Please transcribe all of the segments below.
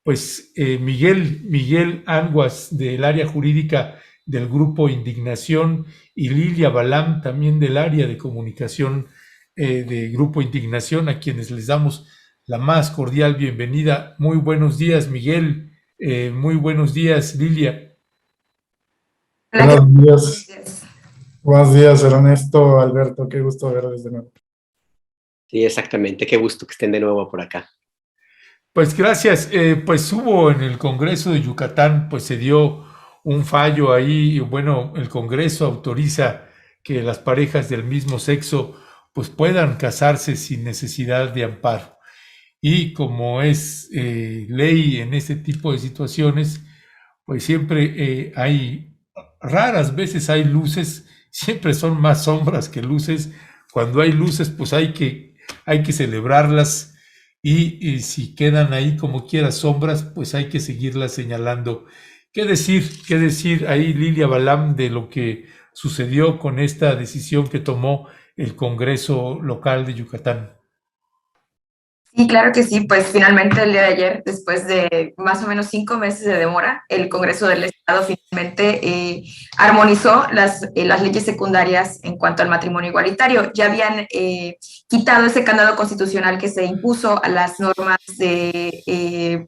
Miguel Anguas del área jurídica del Grupo Indignación y Lilia Balam también del área de comunicación de Grupo Indignación, a quienes les damos la más cordial bienvenida. Muy buenos días, Miguel. Muy buenos días, Lilia. Hola, ¿qué Buenos días, tal? buenos días Ernesto, Alberto, qué gusto verles de nuevo. Sí, exactamente. Qué gusto que estén de nuevo por acá. Pues gracias. Pues hubo en el Congreso de Yucatán, pues se dio un fallo ahí. Bueno, el Congreso autoriza que las parejas del mismo sexo pues puedan casarse sin necesidad de amparo. Y como es ley en este tipo de situaciones, pues siempre raras veces hay luces, siempre son más sombras que luces. Cuando hay luces, pues hay que celebrarlas y si quedan ahí como quiera sombras, pues hay que seguirlas señalando. Qué decir ahí, Lilia Balam, de lo que sucedió con esta decisión que tomó el Congreso local de Yucatán? Sí, claro que sí, pues finalmente el día de ayer, después de más o menos 5 meses de demora, el Congreso del Estado finalmente armonizó las leyes secundarias en cuanto al matrimonio igualitario. Ya habían quitado ese candado constitucional que se impuso a las normas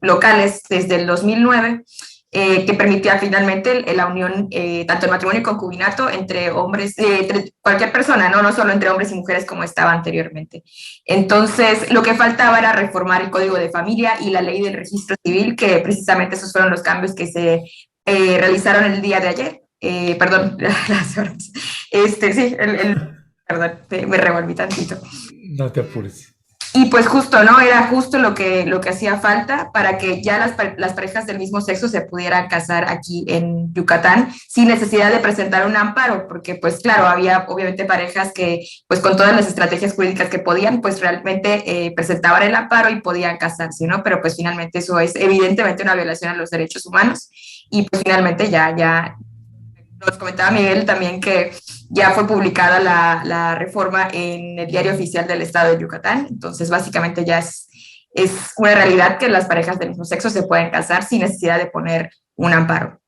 locales desde el 2009, que permitía finalmente la unión, tanto el matrimonio y concubinato entre hombres, entre cualquier persona, ¿no? No solo entre hombres y mujeres como estaba anteriormente. Entonces, lo que faltaba era reformar el Código de Familia y la ley del registro civil, que precisamente esos fueron los cambios que se realizaron el día de ayer. Perdón, las horas. Sí, perdón, me revolví tantito. No te apures. Y pues justo, ¿no? Era justo lo que hacía falta para que ya las parejas del mismo sexo se pudieran casar aquí en Yucatán sin necesidad de presentar un amparo, porque pues claro, había obviamente parejas que pues con todas las estrategias jurídicas que podían, pues realmente presentaban el amparo y podían casarse, ¿no? Pero pues finalmente eso es evidentemente una violación a los derechos humanos y pues finalmente ya nos comentaba Miguel también que ya fue publicada la reforma en el Diario Oficial del Estado de Yucatán, entonces básicamente ya es una realidad que las parejas del mismo sexo se pueden casar sin necesidad de poner un amparo.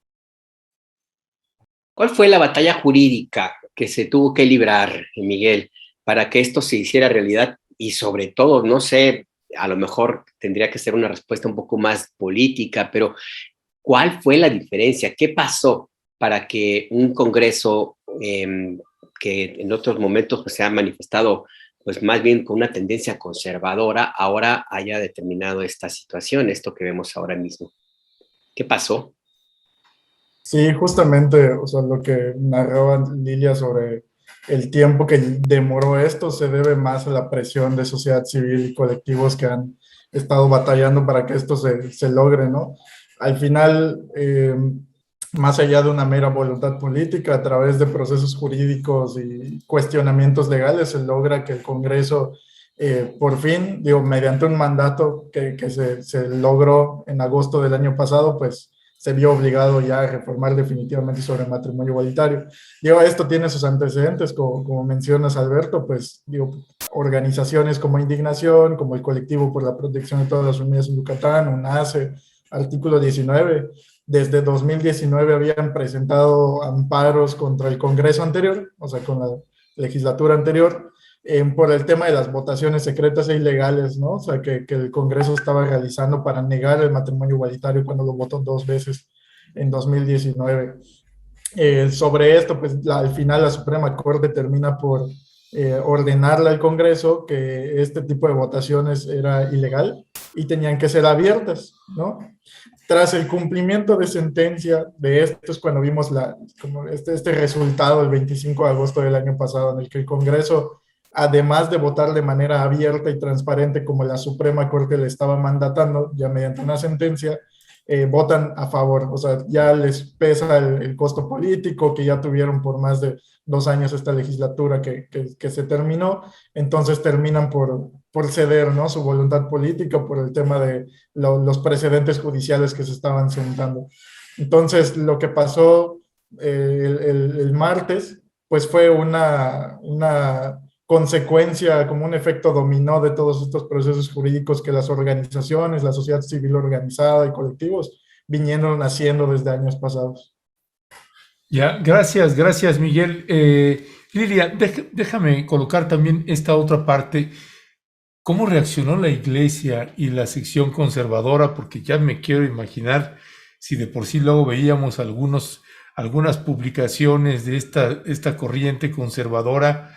¿Cuál fue la batalla jurídica que se tuvo que librar, Miguel, para que esto se hiciera realidad? Y sobre todo, no sé, a lo mejor tendría que ser una respuesta un poco más política, pero ¿cuál fue la diferencia? ¿Qué pasó para que un Congreso que en otros momentos pues, se ha manifestado pues más bien con una tendencia conservadora, ahora haya determinado esta situación, esto que vemos ahora mismo? ¿Qué pasó? Sí, justamente, o sea, lo que narraba Lilia sobre el tiempo que demoró esto se debe más a la presión de sociedad civil y colectivos que han estado batallando para que esto se logre, ¿no? Al final, más allá de una mera voluntad política, a través de procesos jurídicos y cuestionamientos legales, se logra que el Congreso, por fin, digo, mediante un mandato que se logró en agosto del año pasado, pues se vio obligado ya a reformar definitivamente sobre el matrimonio igualitario. Digo, esto tiene sus antecedentes, como mencionas, Alberto, pues digo, organizaciones como Indignación, como el Colectivo por la Protección de Todas las Familias en Yucatán, UNACE, Artículo 19, desde 2019 habían presentado amparos contra el Congreso anterior, o sea, con la legislatura anterior, por el tema de las votaciones secretas e ilegales, ¿no? O sea, que el Congreso estaba realizando para negar el matrimonio igualitario cuando lo votó 2 veces en 2019. Sobre esto, pues al final la Suprema Corte termina por ordenarle al Congreso que este tipo de votaciones era ilegal y tenían que ser abiertas, ¿no? Tras el cumplimiento de sentencia de esto es cuando vimos como este resultado el 25 de agosto del año pasado, en el que el Congreso, además de votar de manera abierta y transparente como la Suprema Corte le estaba mandatando, ya mediante una sentencia, votan a favor. O sea, ya les pesa el costo político que ya tuvieron por más de 2 años esta legislatura que se terminó, entonces terminan por ceder, ¿no? Su voluntad política por el tema de los precedentes judiciales que se estaban sentando. Entonces, lo que pasó el martes, pues fue consecuencia, como un efecto dominó de todos estos procesos jurídicos que las organizaciones, la sociedad civil organizada y colectivos vinieron haciendo desde años pasados. Ya, gracias Miguel. Lilia, déjame colocar también esta otra parte. ¿Cómo reaccionó la iglesia y la sección conservadora? Porque ya me quiero imaginar si de por sí luego veíamos algunas publicaciones de esta corriente conservadora.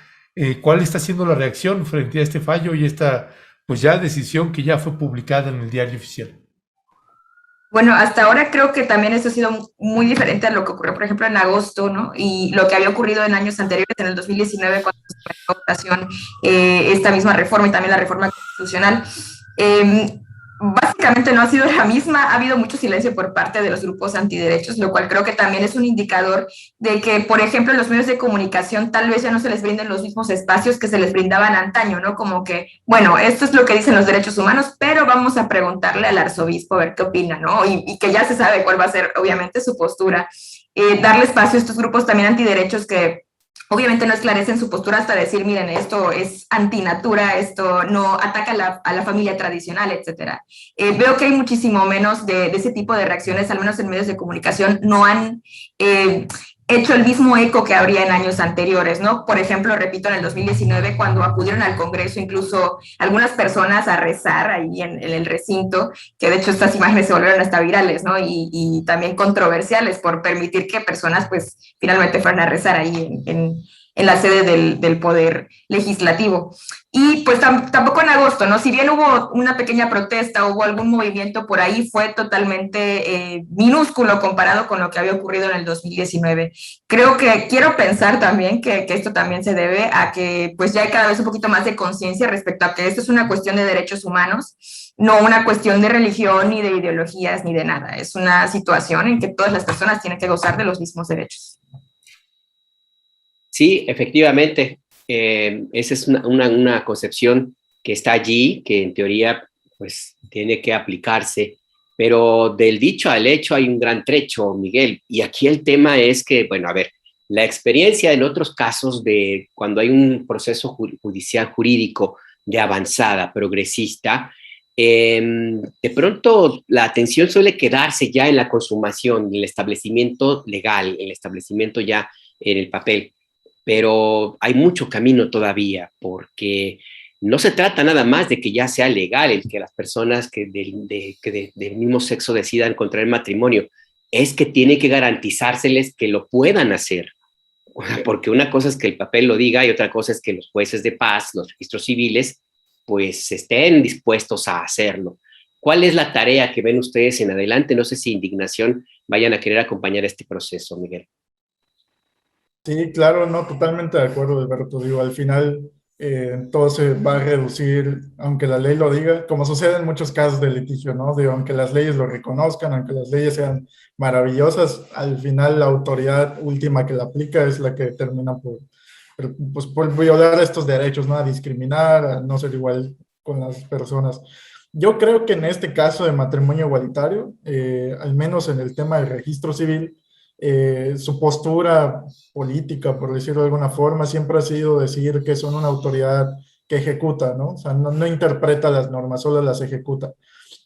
¿Cuál está siendo la reacción frente a este fallo y esta pues ya decisión que ya fue publicada en el diario oficial? Bueno, hasta ahora creo que también esto ha sido muy diferente a lo que ocurrió, por ejemplo, en agosto, ¿no? Y lo que había ocurrido en años anteriores, en el 2019, cuando se puso en votación esta misma reforma y también la reforma constitucional. Básicamente no ha sido la misma, ha habido mucho silencio por parte de los grupos antiderechos, lo cual creo que también es un indicador de que, por ejemplo, los medios de comunicación tal vez ya no se les brinden los mismos espacios que se les brindaban antaño, ¿no? Como que, bueno, esto es lo que dicen los derechos humanos, pero vamos a preguntarle al arzobispo a ver qué opina, ¿no? Y que ya se sabe cuál va a ser, obviamente, su postura. Darle espacio a estos grupos también antiderechos que obviamente no esclarecen su postura hasta decir, miren, esto es antinatura, esto no ataca a la familia tradicional, etcétera. Veo que hay muchísimo menos de ese tipo de reacciones, al menos en medios de comunicación, no han hecho el mismo eco que habría en años anteriores, ¿no? Por ejemplo, repito, en el 2019, cuando acudieron al Congreso, incluso algunas personas a rezar ahí en el recinto, que de hecho estas imágenes se volvieron hasta virales, ¿no? Y también controversiales por permitir que personas, pues, finalmente fueran a rezar ahí en la sede del Poder Legislativo. Y pues tampoco en agosto, ¿no? Si bien hubo una pequeña protesta, hubo algún movimiento por ahí, fue totalmente minúsculo comparado con lo que había ocurrido en el 2019. Quiero pensar también que esto también se debe a que pues ya hay cada vez un poquito más de conciencia respecto a que esto es una cuestión de derechos humanos, no una cuestión de religión, ni de ideologías, ni de nada. Es una situación en que todas las personas tienen que gozar de los mismos derechos. Sí, efectivamente, esa es una concepción que está allí, que en teoría pues tiene que aplicarse, pero del dicho al hecho hay un gran trecho, Miguel, y aquí el tema es que, bueno, a ver, la experiencia en otros casos de cuando hay un proceso judicial jurídico de avanzada, progresista, de pronto la atención suele quedarse ya en la consumación, en el establecimiento legal, en el establecimiento ya en el papel. Pero hay mucho camino todavía, porque no se trata nada más de que ya sea legal el que las personas que del mismo sexo decidan contraer matrimonio, es que tiene que garantizárseles que lo puedan hacer, porque una cosa es que el papel lo diga y otra cosa es que los jueces de paz, los registros civiles, pues estén dispuestos a hacerlo. ¿Cuál es la tarea que ven ustedes en adelante? No sé si Indignación vayan a querer acompañar este proceso, Miguel. Sí, claro, no, totalmente de acuerdo, Alberto. Digo, al final todo se va a reducir, aunque la ley lo diga, como sucede en muchos casos de litigio, ¿no? Digo, aunque las leyes lo reconozcan, aunque las leyes sean maravillosas, al final la autoridad última que la aplica es la que termina pues, por violar estos derechos, ¿no? A discriminar, a no ser igual con las personas. Yo creo que en este caso de matrimonio igualitario, al menos en el tema del registro civil, su postura política, por decirlo de alguna forma, siempre ha sido decir que son una autoridad que ejecuta, ¿no? O sea, no interpreta las normas, solo las ejecuta.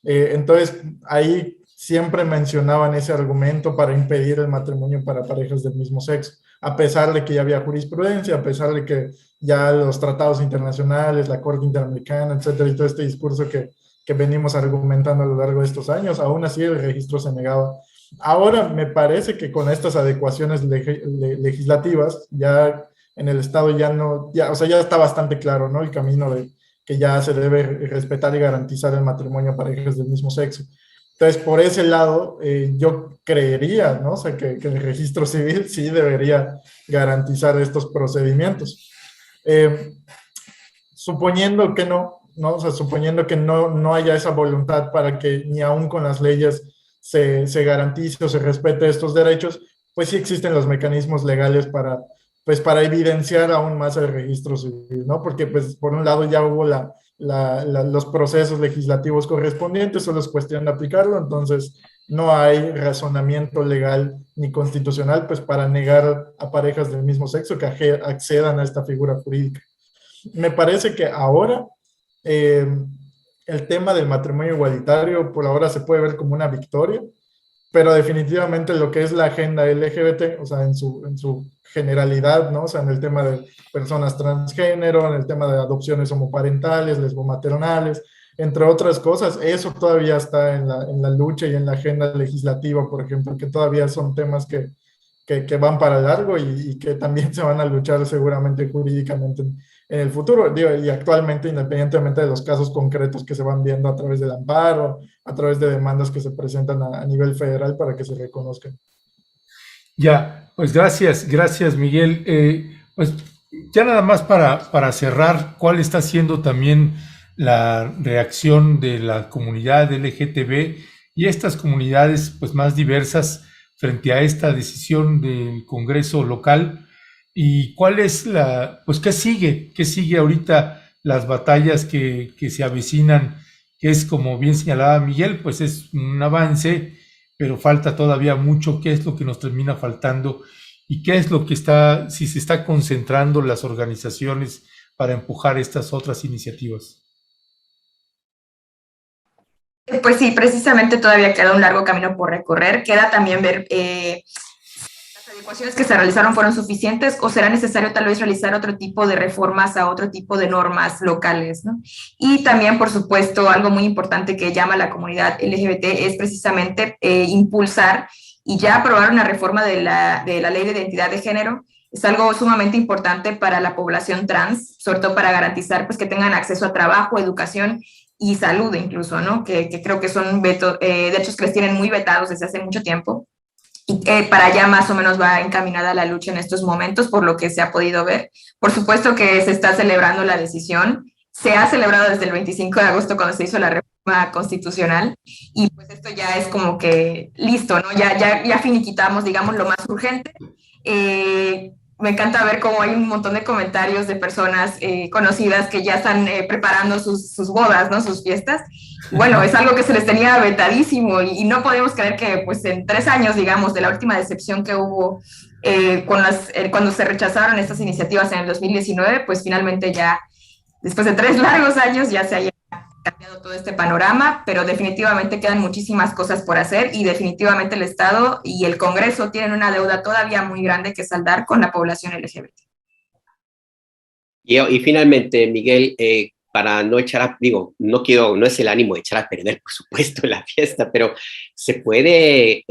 Entonces, ahí siempre mencionaban ese argumento para impedir el matrimonio para parejas del mismo sexo, a pesar de que ya había jurisprudencia, a pesar de que ya los tratados internacionales, la Corte Interamericana, etcétera, y todo este discurso que venimos argumentando a lo largo de estos años, aún así el registro se negaba. Ahora me parece que con estas adecuaciones legislativas, ya en el Estado ya no, ya, o sea, ya está bastante claro, ¿no? El camino de que ya se debe respetar y garantizar el matrimonio a parejas del mismo sexo. Entonces, por ese lado, yo creería, ¿no? O sea, que el registro civil sí debería garantizar estos procedimientos. Suponiendo que no, o sea, suponiendo que no haya esa voluntad para que ni aún con las leyes se garantice o se respete estos derechos, pues sí existen los mecanismos legales para evidenciar aún más el registro civil, ¿no? Porque pues por un lado ya hubo los procesos legislativos correspondientes, solo es cuestión de aplicarlo, entonces no hay razonamiento legal ni constitucional pues para negar a parejas del mismo sexo que accedan a esta figura jurídica. Me parece que ahora eh, el tema del matrimonio igualitario por ahora se puede ver como una victoria, pero definitivamente lo que es la agenda LGBT, o sea, en su generalidad, ¿no? O sea, en el tema de personas transgénero, en el tema de adopciones homoparentales, lesbomaternales, entre otras cosas, eso todavía está en la lucha y en la agenda legislativa, por ejemplo, que todavía son temas que van para largo y que también se van a luchar seguramente jurídicamente en el futuro. Digo, y actualmente, independientemente de los casos concretos que se van viendo a través del amparo, a través de demandas que se presentan a nivel federal para que se reconozcan. Ya, pues gracias Miguel. Pues ya nada más para cerrar, ¿cuál está siendo también la reacción de la comunidad LGTB y estas comunidades pues más diversas frente a esta decisión del Congreso local? ¿Y cuál es pues qué sigue? ¿Qué sigue ahorita las batallas que se avecinan? Que es, como bien señalaba Miguel, pues es un avance, pero falta todavía mucho. ¿Qué es lo que nos termina faltando? ¿Y qué es lo que si se está concentrando las organizaciones para empujar estas otras iniciativas? Pues sí, precisamente todavía queda un largo camino por recorrer. Queda también ver las adecuaciones que se realizaron fueron suficientes o será necesario tal vez realizar otro tipo de reformas a otro tipo de normas locales, ¿no? Y también, por supuesto, algo muy importante que llama a la comunidad LGBT es precisamente impulsar y ya aprobar una reforma de la ley de identidad de género. Es algo sumamente importante para la población trans, sobre todo para garantizar pues, que tengan acceso a trabajo, educación y salud incluso, ¿no? Que creo que son derechos que les tienen muy vetados desde hace mucho tiempo. Y para allá más o menos va encaminada la lucha en estos momentos, por lo que se ha podido ver. Por supuesto que se está celebrando la decisión. Se ha celebrado desde el 25 de agosto cuando se hizo la reforma constitucional y pues esto ya es como que listo, ¿no? Ya finiquitamos, digamos, lo más urgente. Me encanta ver cómo hay un montón de comentarios de personas conocidas que ya están preparando sus bodas, ¿no? Sus fiestas. Bueno, es algo que se les tenía vetadísimo y no podemos creer que pues en 3 años, digamos, de la última decepción que hubo cuando se rechazaron estas iniciativas en el 2019, pues finalmente ya, después de 3 largos años, ya se haya cambiado todo este panorama, pero definitivamente quedan muchísimas cosas por hacer y definitivamente el Estado y el Congreso tienen una deuda todavía muy grande que saldar con la población LGBT. Y finalmente, Miguel, para no echar no es el ánimo de echar a perder, por supuesto, la fiesta, pero se puede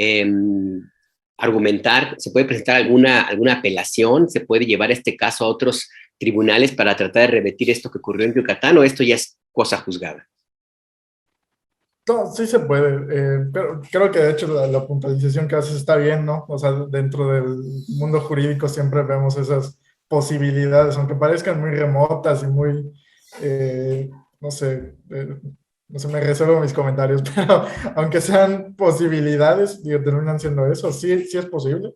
argumentar, se puede presentar alguna apelación, se puede llevar este caso a otros tribunales para tratar de revertir esto que ocurrió en Yucatán, o esto ya es cosa juzgada. No, sí se puede. Creo que de hecho la puntualización que haces está bien, ¿no? O sea, dentro del mundo jurídico siempre vemos esas posibilidades, aunque parezcan muy remotas y muy, no sé, no sé, me reservo mis comentarios, pero aunque sean posibilidades, digo, terminan siendo eso, sí, sí es posible.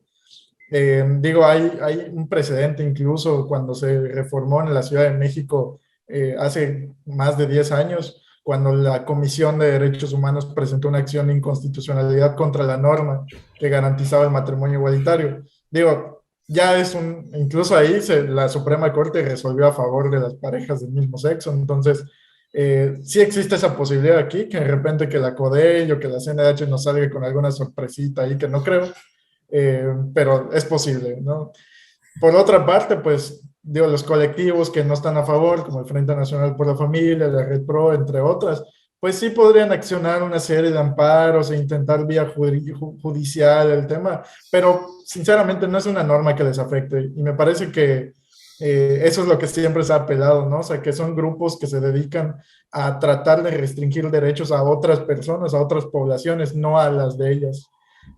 Digo, hay un precedente incluso cuando se reformó en la Ciudad de México hace más de 10 años, cuando la Comisión de Derechos Humanos presentó una acción de inconstitucionalidad contra la norma que garantizaba el matrimonio igualitario. Digo, ya es incluso ahí la Suprema Corte resolvió a favor de las parejas del mismo sexo, entonces sí existe esa posibilidad aquí, que de repente que la CODEI o que la CNDH nos salga con alguna sorpresita ahí que no creo, pero es posible, ¿no? Por otra parte, pues, digo, los colectivos que no están a favor, como el Frente Nacional por la Familia, la Red Pro, entre otras, pues sí podrían accionar una serie de amparos e intentar vía judicial el tema, pero sinceramente no es una norma que les afecte y me parece que eso es lo que siempre se ha apelado, ¿no? O sea, que son grupos que se dedican a tratar de restringir derechos a otras personas, a otras poblaciones, no a las de ellas.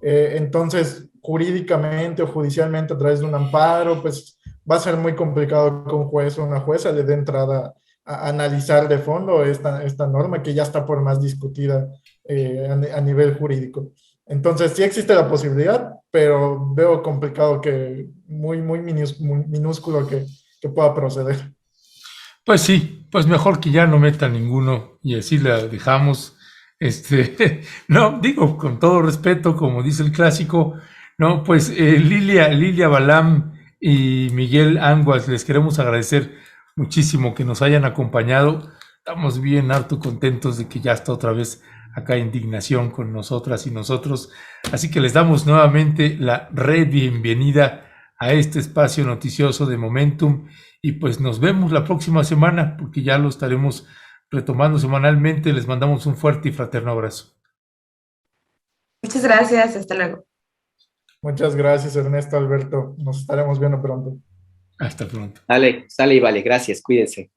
Entonces, jurídicamente o judicialmente a través de un amparo, pues va a ser muy complicado que un juez o una jueza le dé entrada a analizar de fondo esta norma que ya está por más discutida a nivel jurídico. Entonces, sí existe la posibilidad, pero veo complicado que muy minúsculo que pueda proceder. Pues sí, pues mejor que ya no meta ninguno y así la dejamos. No, digo, con todo respeto, como dice el clásico, no, pues Lilia Balam y Miguel Anguas, les queremos agradecer muchísimo que nos hayan acompañado. Estamos bien harto contentos de que ya está otra vez acá Indignación con nosotras y nosotros. Así que les damos nuevamente la bienvenida a este espacio noticioso de Momentum y pues nos vemos la próxima semana porque ya lo estaremos retomando semanalmente. Les mandamos un fuerte y fraterno abrazo. Muchas gracias, hasta luego. Muchas gracias, Ernesto, Alberto. Nos estaremos viendo pronto. Hasta pronto. Dale, sale y vale, gracias, cuídense.